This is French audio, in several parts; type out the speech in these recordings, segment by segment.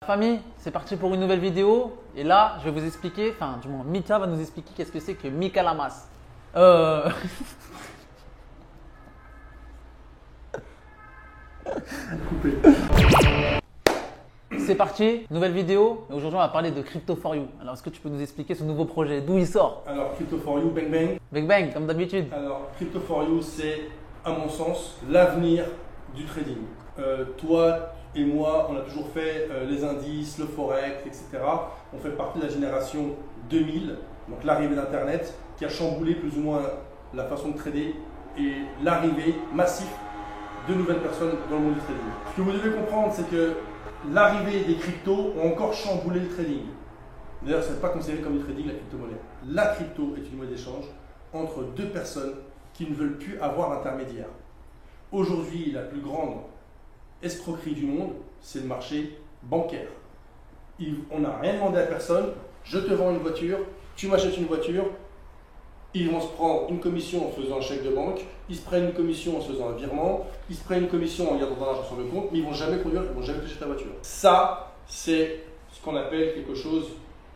Famille, c'est parti pour une nouvelle vidéo et là je vais vous expliquer, enfin du moins Mika va nous expliquer qu'est-ce que c'est que Mika Lamas. C'est parti, nouvelle vidéo et aujourd'hui on va parler de Crypto4You. Alors est-ce que tu peux nous expliquer ce nouveau projet, d'où il sort? Alors, Crypto4You, bang bang. Bang bang, comme d'habitude. Alors, Crypto4You, c'est, à mon sens, l'avenir du trading. Toi et moi, on a toujours fait les indices, le forex, etc. On fait partie de la génération 2000, donc l'arrivée d'Internet, qui a chamboulé plus ou moins la façon de trader et l'arrivée massive de nouvelles personnes dans le monde du trading. Ce que vous devez comprendre, c'est que l'arrivée des cryptos ont encore chamboulé le trading. D'ailleurs, ce n'est pas considéré comme du trading, la crypto-monnaie. La crypto est une monnaie d'échange entre deux personnes qui ne veulent plus avoir d'intermédiaire. Aujourd'hui, la plus grande escroquerie du monde, c'est le marché bancaire. On n'a rien demandé à personne, je te vends une voiture, tu m'achètes une voiture, ils vont se prendre une commission en faisant un chèque de banque, ils se prennent une commission en se faisant un virement, ils se prennent une commission en gardant de l'argent sur le compte, mais ils ne vont jamais conduire, ils ne vont jamais toucher ta voiture. Ça, c'est ce qu'on appelle quelque chose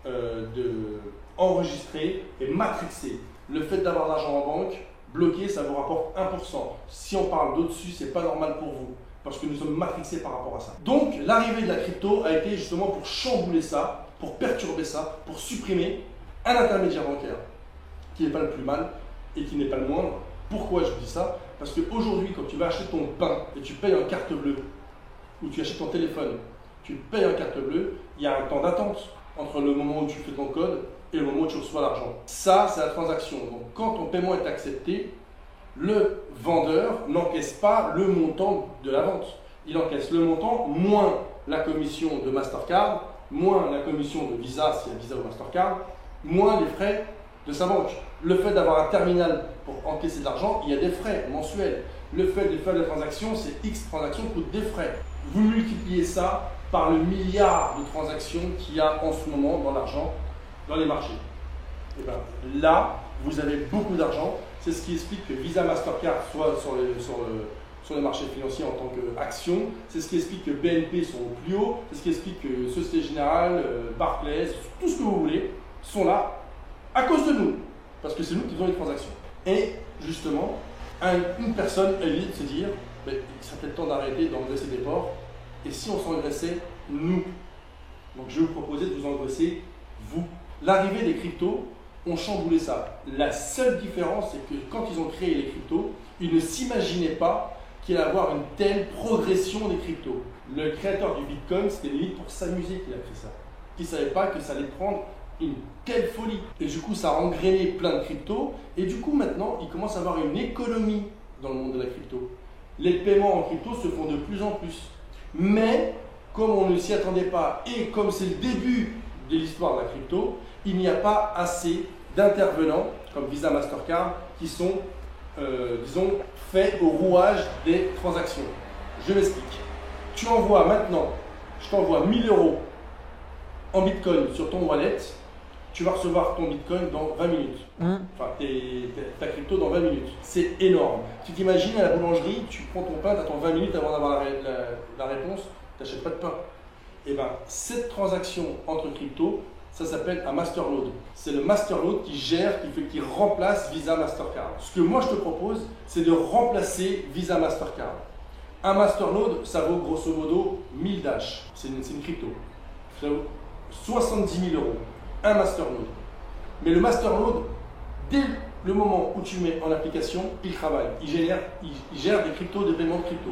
de enregistré et matrixé. Le fait d'avoir de l'argent en banque, bloqué, ça vous rapporte 1%. Si on parle d'au-dessus, c'est pas normal pour vous, parce que nous sommes matrixés par rapport à ça. Donc, l'arrivée de la crypto a été justement pour chambouler ça, pour perturber ça, pour supprimer un intermédiaire bancaire qui n'est pas le plus mal et qui n'est pas le moindre. Pourquoi je vous dis ça? Parce qu'aujourd'hui, quand tu vas acheter ton pain et tu payes en carte bleue, ou tu achètes ton téléphone, tu payes en carte bleue, il y a un temps d'attente entre le moment où tu fais ton code et le moment où tu reçois l'argent. Ça, c'est la transaction. Donc, quand ton paiement est accepté, le vendeur n'encaisse pas le montant de la vente. Il encaisse le montant moins la commission de Mastercard, moins la commission de Visa, s'il y a Visa ou Mastercard, moins les frais de sa banque. Le fait d'avoir un terminal pour encaisser de l'argent, il y a des frais mensuels. Le fait de faire des transactions, c'est X transactions coûtent des frais. Vous multipliez ça par le milliard de transactions qu'il y a en ce moment dans l'argent, dans les marchés. Et bien là, vous avez beaucoup d'argent. C'est ce qui explique que Visa, Mastercard soit sur les marchés financiers en tant qu'action. C'est ce qui explique que BNP sont au plus haut. C'est ce qui explique que Société Générale, Barclays, tout ce que vous voulez, sont là à cause de nous. Parce que c'est nous qui faisons les transactions. Et justement, une personne a l'idée de se dire, il serait peut-être temps d'arrêter d'engraisser des porcs. Et si on s'engraissait, nous? Donc je vais vous proposer de vous engraisser, vous. L'arrivée des cryptos ont chamboulé ça. La seule différence, c'est que quand ils ont créé les cryptos, ils ne s'imaginaient pas qu'il allait y avoir une telle progression des cryptos. Le créateur du Bitcoin, c'était limite pour s'amuser qu'il a fait ça. Il ne savait pas que ça allait prendre une telle folie. Et du coup, ça a engrainé plein de cryptos. Et du coup, maintenant, il commence à avoir une économie dans le monde de la crypto. Les paiements en crypto se font de plus en plus. Mais, comme on ne s'y attendait pas et comme c'est le début de l'histoire de la crypto, il n'y a pas assez d'intervenants comme Visa, Mastercard qui sont, disons, faits au rouage des transactions. Je m'explique. Tu envoies maintenant, je t'envoie 1000 € en Bitcoin sur ton wallet, tu vas recevoir ton Bitcoin dans 20 minutes. Enfin, ta crypto dans 20 minutes. C'est énorme. Tu t'imagines à la boulangerie, tu prends ton pain, tu attends 20 minutes avant d'avoir la réponse, tu n'achètes pas de pain. Et bien, cette transaction entre cryptos, ça s'appelle un masterload. C'est le masterload qui remplace Visa Mastercard. Ce que moi je te propose, c'est de remplacer Visa Mastercard. Un masterload, ça vaut grosso modo 1000 Dash. C'est une crypto. Ça vaut 70 000 €. Un masterload. Mais le masterload, dès le moment où tu mets en application, il travaille. Il gère des cryptos, des paiements de crypto.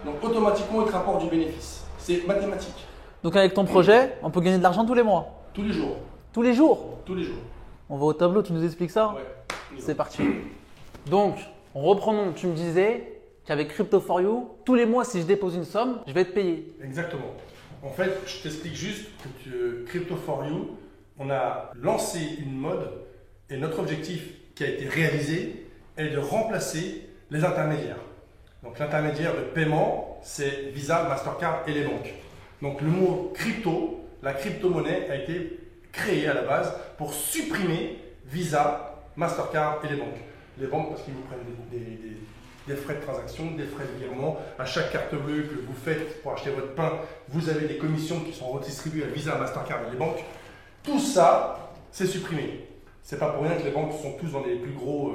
Donc automatiquement, il te rapporte du bénéfice. C'est mathématique. Donc avec ton projet, on peut gagner de l'argent tous les mois? Tous les jours. Tous les jours? Tous les jours. On va au tableau, tu nous expliques ça? Ouais. C'est parti. Donc, reprenons, tu me disais qu'avec Crypto4You, tous les mois, si je dépose une somme, je vais être payé. Exactement. En fait, je t'explique juste que Crypto4You, on a lancé une mode et notre objectif qui a été réalisé est de remplacer les intermédiaires. Donc l'intermédiaire de paiement, c'est Visa, Mastercard et les banques. Donc le mot crypto, la crypto-monnaie a été créée à la base pour supprimer Visa, Mastercard et les banques. Les banques parce qu'ils vous prennent des frais de transaction, des frais de virement. À chaque carte bleue que vous faites pour acheter votre pain, vous avez des commissions qui sont redistribuées à Visa, Mastercard et les banques. Tout ça, c'est supprimé. C'est pas pour rien que les banques sont tous dans les plus gros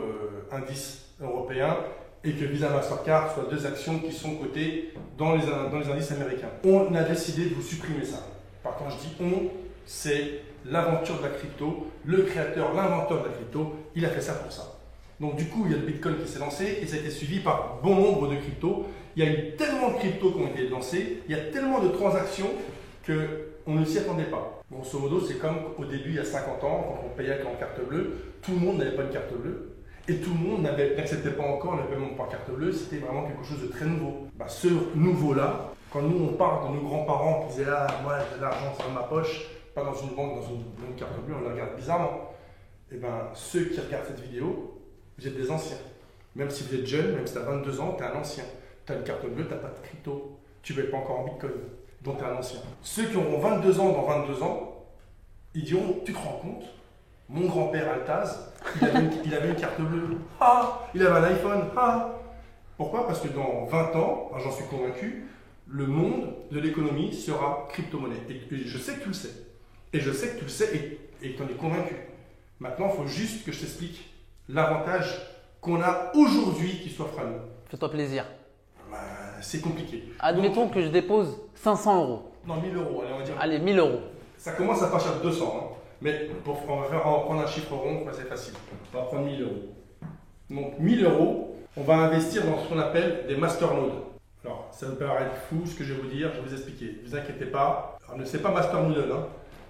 indices européens et que Visa, Mastercard soient deux actions qui sont cotées dans les indices américains. On a décidé de vous supprimer ça. Par contre, je dis on, c'est l'aventure de la crypto, le créateur, l'inventeur de la crypto, il a fait ça pour ça. Donc du coup, il y a le Bitcoin qui s'est lancé et ça a été suivi par bon nombre de cryptos. Il y a eu tellement de cryptos qui ont été lancés, il y a tellement de transactions qu'on ne s'y attendait pas. Grosso modo, c'est comme au début, il y a 50 ans, quand on payait en carte bleue, tout le monde n'avait pas une carte bleue et tout le monde n'acceptait pas encore le paiement par carte bleue, c'était vraiment quelque chose de très nouveau. Ce nouveau-là, quand nous on parle de nos grands-parents qui disaient « Ah, moi j'ai de l'argent dans ma poche », pas dans une banque, dans une carte bleue, on le regarde bizarrement. Et ceux qui regardent cette vidéo, vous êtes des anciens. Même si vous êtes jeune, même si tu as 22 ans, tu es un ancien. Tu as une carte bleue, tu n'as pas de crypto. Tu ne payes pas encore en Bitcoin. Donc tu es un ancien. Ceux qui auront 22 ans dans 22 ans, ils diront « Tu te rends compte ? Mon grand-père Altaz, il avait une carte bleue. Ah, il avait un iPhone. Ah !» Pourquoi ? Parce que dans 20 ans, j'en suis convaincu, le monde de l'économie sera crypto-monnaie. Et je sais que tu le sais. Et je sais que tu le sais et que tu en es convaincu. Maintenant, il faut juste que je t'explique l'avantage qu'on a aujourd'hui qui s'offre à nous. Fais-toi plaisir. C'est compliqué. Admettons que je dépose 500 €. Non, 1000 €, allez, on va dire. Allez, 1000 €. Ça commence à partir de 200. Hein. Mais on va prendre un chiffre rond, c'est facile. On va prendre 1000 €. Donc 1000 €, on va investir dans ce qu'on appelle des masternodes. Alors, ça me paraît fou ce que je vais vous dire, je vais vous expliquer. Ne vous inquiétez pas. Alors, ne c'est pas masternodes. Hein.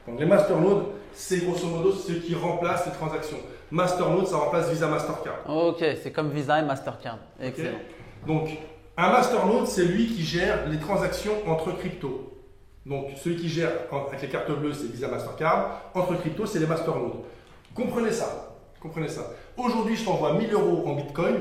Donc les masternodes, c'est grosso modo ceux qui remplacent les transactions. Masternode, ça remplace Visa, Mastercard. Ok, c'est comme Visa et Mastercard. Excellent. Okay. Donc, un masternode, c'est lui qui gère les transactions entre cryptos. Donc, celui qui gère avec les cartes bleues, c'est Visa, Mastercard. Entre cryptos, c'est les masternodes. Comprenez ça. Comprenez ça. Aujourd'hui, je t'envoie 1000 € en Bitcoin.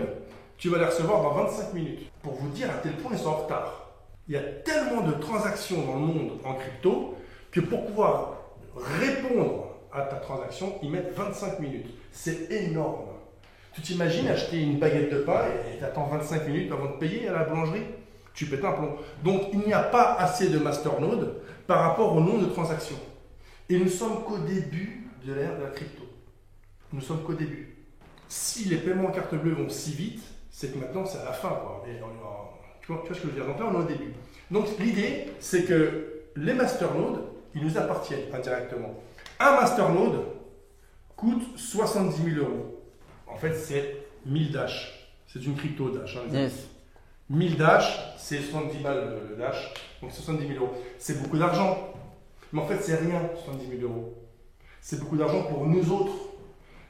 Tu vas les recevoir dans 25 minutes. Pour vous dire à quel point ils sont en retard. Il y a tellement de transactions dans le monde en crypto que pour pouvoir répondre à ta transaction, ils mettent 25 minutes. C'est énorme. Tu t'imagines acheter une baguette de pain et tu attends 25 minutes avant de payer à la boulangerie? Tu pètes un plomb. Donc, il n'y a pas assez de masternodes par rapport au nombre de transactions. Et nous ne sommes qu'au début de l'ère de la crypto. Nous ne sommes qu'au début. Si les paiements en carte bleue vont si vite, c'est que maintenant, c'est à la fin. Quoi. Tu vois ce que je veux dire? Donc là, on est au début. Donc, l'idée, c'est que les masternodes, ils nous appartiennent indirectement. Un masternode coûte 70 000 €. En fait, c'est 1000 Dash. C'est une crypto Dash. Hein, yes. 1000 Dash, c'est 70 balles le Dash. Donc, 70 000 €. C'est beaucoup d'argent. Mais en fait, c'est rien, 70 000 €. C'est beaucoup d'argent pour nous autres.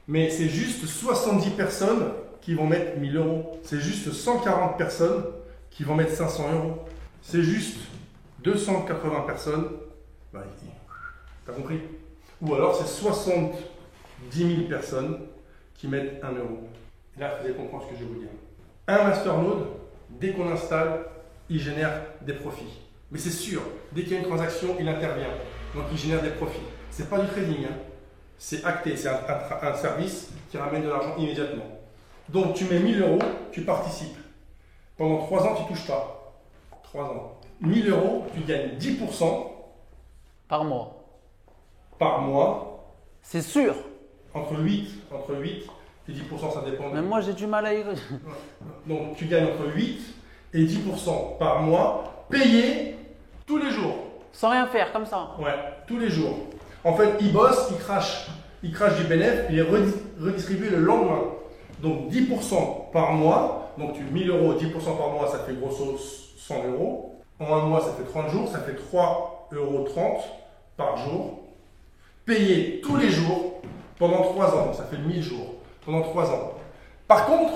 Mais c'est juste 70 personnes qui vont mettre 1000 €. C'est juste 140 personnes qui vont mettre 500 €. C'est juste 280 personnes. T'as compris? Ou alors c'est 70 000 personnes qui mettent 1 €. Et là, vous allez comprendre ce que je vais vous dire. Un masternode, dès qu'on l'installe, il génère des profits. Mais c'est sûr, dès qu'il y a une transaction, il intervient. Donc il génère des profits. C'est pas du trading, hein. C'est acté, c'est un service qui ramène de l'argent immédiatement. Donc tu mets 1000 €, tu participes. Pendant 3 ans, tu ne touches pas. 3 ans. 1000 €, tu gagnes 10% Par mois. Par mois. C'est sûr. Entre 8 et 10%, ça dépend. Même moi, j'ai du mal à y... Donc tu gagnes entre 8 et 10% par mois, payé tous les jours. Sans rien faire, comme ça. Ouais, tous les jours. En fait, il bosse, il crache du bénéfice, il est redistribué le lendemain. Donc 10% par mois, donc tu 1000 €, 10% par mois, ça fait grosso 100 €. En un mois, ça fait 30 jours, ça fait 3,30 € par jour. Payé tous les jours pendant 3 ans, ça fait 1000 jours, pendant 3 ans. Par contre,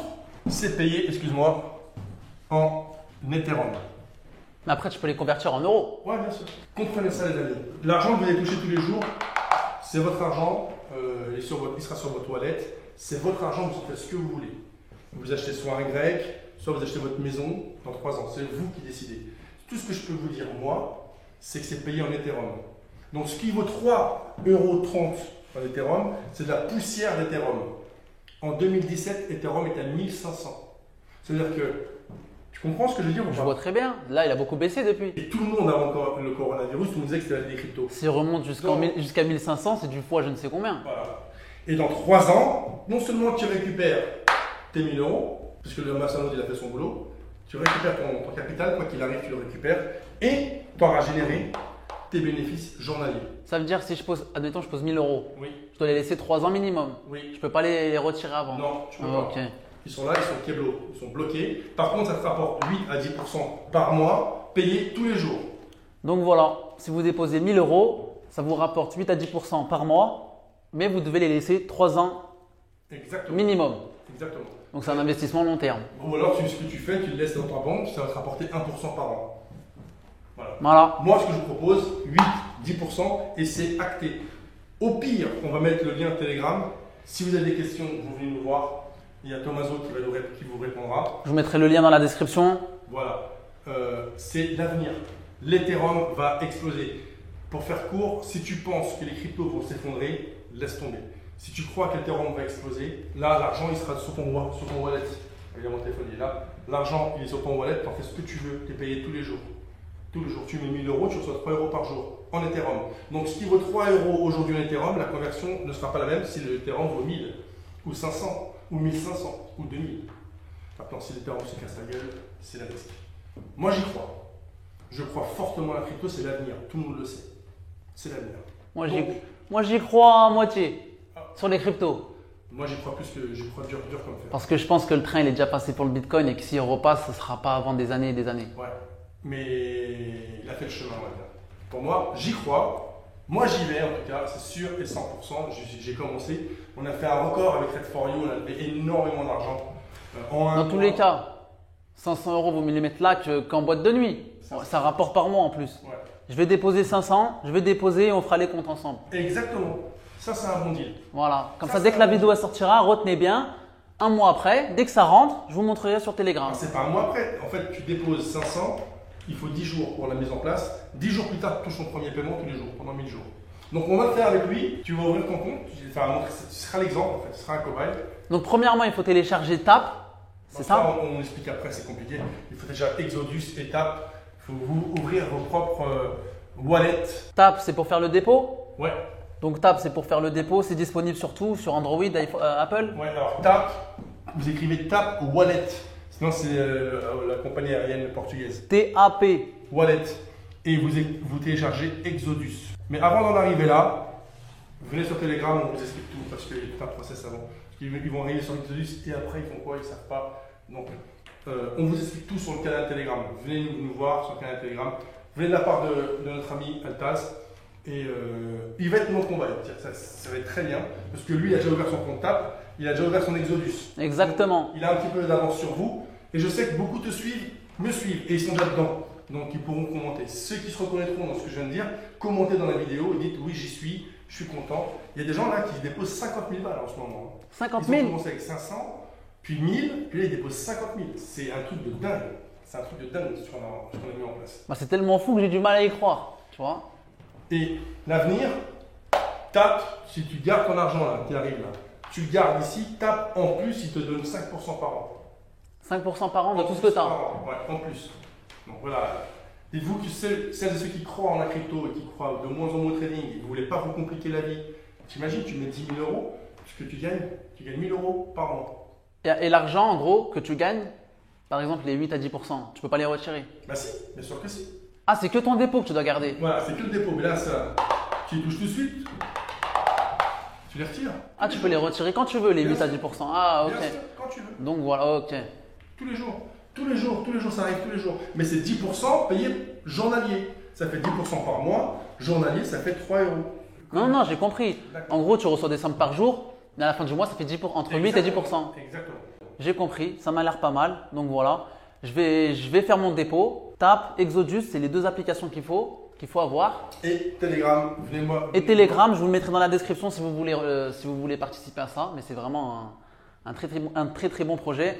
c'est payé, excuse-moi, en Ethereum. Mais après, tu peux les convertir en euros. Ouais, bien sûr. Comprenez ça, les amis. L'argent que vous allez toucher tous les jours, c'est votre argent, il sera sur votre wallet. C'est votre argent, vous en faites ce que vous voulez. Vous achetez soit un grec, soit vous achetez votre maison dans 3 ans. C'est vous qui décidez. Tout ce que je peux vous dire, moi, c'est que c'est payé en Ethereum. Donc, ce qui vaut 3,30 € en Ethereum, c'est de la poussière d'Ethereum. En 2017, Ethereum était à 1500. C'est-à-dire que tu comprends ce que je veux dire ou Je pas? vois très bien. Là, il a beaucoup baissé depuis. Et tout le monde avant le coronavirus nous disait que c'était des cryptos. S'il remonte jusqu'à 1500, c'est du fois je ne sais combien. Voilà. Et dans 3 ans, non seulement tu récupères tes 1000 euros, puisque le maçonnaute il a fait son boulot, tu récupères ton capital, quoi qu'il arrive, tu le récupères, et tu auras généré tes bénéfices journaliers. Ça veut dire si je pose, admettons, je pose 1000 euros, Oui, je dois les laisser 3 ans minimum. oui. Je peux pas les retirer avant. Non, tu peux Ah, pas. ok. Ils sont là, ils sont kéblos, ils sont bloqués. Par contre, ça te rapporte 8 à 10% par mois, payé tous les jours. Donc voilà, si vous déposez 1000 euros, ça vous rapporte 8 à 10% par mois, mais vous devez les laisser 3 ans Exactement. minimum. Exactement. Donc c'est un investissement long terme. Ou alors, ce que tu fais, tu le laisses dans ta banque, ça va te rapporter 1% par an. Voilà. Voilà. Moi, ce que je vous propose, 8, 10% et c'est acté. Au pire, on va mettre le lien Telegram. Si vous avez des questions, vous venez nous voir. Il y a Tomaso qui vous répondra. Je vous mettrai le lien dans la description. Voilà. C'est l'avenir. L'Ethereum va exploser. Pour faire court, si tu penses que les cryptos vont s'effondrer, laisse tomber. Si tu crois que l'Ethereum va exploser, là, l'argent, il sera sur ton wallet. Regarde, mon téléphone, il est là. L'argent, il est sur ton wallet. Tu en fais ce que tu veux. Tu es payé tous les jours. Tous les jours, tu mets 1000 euros, tu reçois 3 euros par jour en Ethereum. Donc, ce qui vaut 3 euros aujourd'hui en Ethereum, la conversion ne sera pas la même si l'Ethereum vaut 1000 ou 500 ou 1500 ou 2000. Maintenant, si l'Ethereum se casse la gueule, c'est la risque. Moi, j'y crois. Je crois fortement à la crypto, c'est l'avenir. Tout le monde le sait. C'est l'avenir. Moi, j'y crois à moitié sur les cryptos. Moi, j'y crois plus que j'y crois dur comme fer. Parce que je pense que le train il est déjà passé pour le Bitcoin et que s'il repasse, ce ne sera pas avant des années et des années. Ouais. Mais il a fait le chemin, on va dire. Pour moi, j'y crois. Moi, j'y vais en tout cas, c'est sûr et 100%. J'ai commencé. On a fait un record avec Red4You, on a levé énormément d'argent. Dans tous les cas, 500 euros, vous me les mettez là qu'en boîte de nuit. Ça rapporte par mois en plus. Ouais. Je vais déposer 500, je vais déposer et on fera les comptes ensemble. Exactement. Ça, c'est un bon deal. Voilà. Comme ça, dès que la vidéo elle sortira, retenez bien. Un mois après, dès que ça rentre, je vous montrerai sur Telegram. Alors, c'est pas un mois après. En fait, tu déposes 500, il faut 10 jours pour la mise en place. 10 jours plus tard, tu touches ton premier paiement tous les jours, pendant 1000 jours. Donc, on va le faire avec lui. Tu vas ouvrir ton compte. Tu seras l'exemple, en fait. Tu seras un cobaye. Donc, premièrement, il faut télécharger TAP. C'est ça? On explique après, c'est compliqué. Il faut déjà Exodus, étape. Il faut vous ouvrir vos propres wallets. TAP, c'est pour faire le dépôt? Ouais. Donc, TAP, c'est pour faire le dépôt. C'est disponible sur tout, sur Android, Apple? Ouais, alors TAP, vous écrivez TAP Wallet. Sinon, c'est la compagnie aérienne portugaise. T-A-P. Wallet. Et vous téléchargez Exodus. Mais avant d'en arriver là, venez sur Telegram, on vous explique tout parce qu'il y a tout un process avant. Ils vont arriver sur Exodus et après ils font quoi? Ils ne savent pas. Donc, on vous explique tout sur le canal Telegram. Venez nous voir sur le canal Telegram. Venez de la part de notre ami Altaz. Et il va être mon combat. Ça va être très bien parce que lui, il a déjà ouvert son compte TAP. Il a déjà ouvert son Exodus. Exactement. Donc, il a un petit peu d'avance sur vous. Et je sais que beaucoup me suivent et ils sont déjà dedans. Donc ils pourront commenter. Ceux qui se reconnaîtront dans ce que je viens de dire, commentez dans la vidéo et dites oui, j'y suis, je suis content. Il y a des gens là qui déposent 50 000 balles en ce moment. 50 Ils 000? ont commencé avec 500, puis 1000, puis là ils déposent 50 000. C'est un truc de dingue. C'est un truc de dingue ce qu'on a mis en place. Bah, c'est tellement fou que j'ai du mal à y croire. Tu vois? Et l'avenir, tape, si tu gardes ton argent là, qui arrive là, tu le gardes ici, tape en plus, il te donne 5% par an. 5% par an de tout ce que tu as. Ouais, en plus. Donc voilà. Dites-vous que celles et ceux qui croient en la crypto et qui croient de moins en moins au trading et qui ne voulaient pas vous compliquer la vie, t'imagines, tu mets 10 000 euros, ce que tu gagnes 1000 euros par mois. Et l'argent, en gros, que tu gagnes, par exemple les 8 à 10%, tu peux pas les retirer? Bah si, bien sûr que si. Ah, c'est que ton dépôt que tu dois garder? Voilà, c'est que le dépôt. Mais là, ça, tu les touches tout de suite, tu les retires. Ah, tu peux les retirer quand tu veux, les 8 à 10%. Ah, ok. Bien sûr, quand tu veux. Donc voilà, ok. Tous les jours. Tous les jours, ça arrive tous les jours. Mais c'est 10% payé journalier. Ça fait 10% par mois. Journalier, ça fait 3 euros. Non, j'ai compris. En gros, tu reçois des sommes par jour, mais à la fin du mois, ça fait 10%, entre 8 et 10%. Exactement. J'ai compris, ça m'a l'air pas mal. Donc voilà, je vais faire mon dépôt. TAP, Exodus, c'est les deux applications qu'il faut avoir. Et Telegram, venez-moi. Et Telegram, je vous le mettrai dans la description si vous voulez participer à ça. Mais c'est vraiment un très bon projet.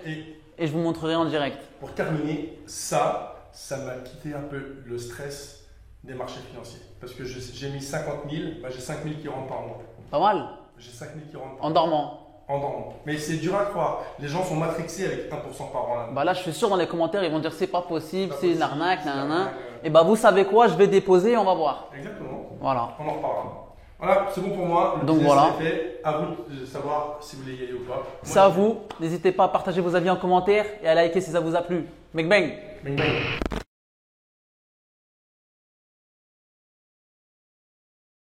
Et je vous montrerai en direct. Pour terminer, ça m'a quitté un peu le stress des marchés financiers. Parce que j'ai mis 50 000, bah j'ai 5 000 qui rentrent par mois. Pas mal. J'ai 5 000 qui rentrent par En mois. dormant. En dormant. Mais c'est dur à croire. Les gens sont matrixés avec 1% par an là. Bah là, je suis sûr dans les commentaires, ils vont dire c'est pas possible, Pas c'est une possible, arnaque, c'est une nanana. arnaque, Et bah vous savez quoi, je vais déposer et on va voir. Exactement. Voilà. On en reparlera. Voilà, c'est bon pour moi. Le Donc business voilà. est fait. À vous de savoir si vous voulez y aller ou pas. C'est à vous. N'hésitez pas à partager vos avis en commentaire et à liker si ça vous a plu. Bang bang. Bang bang.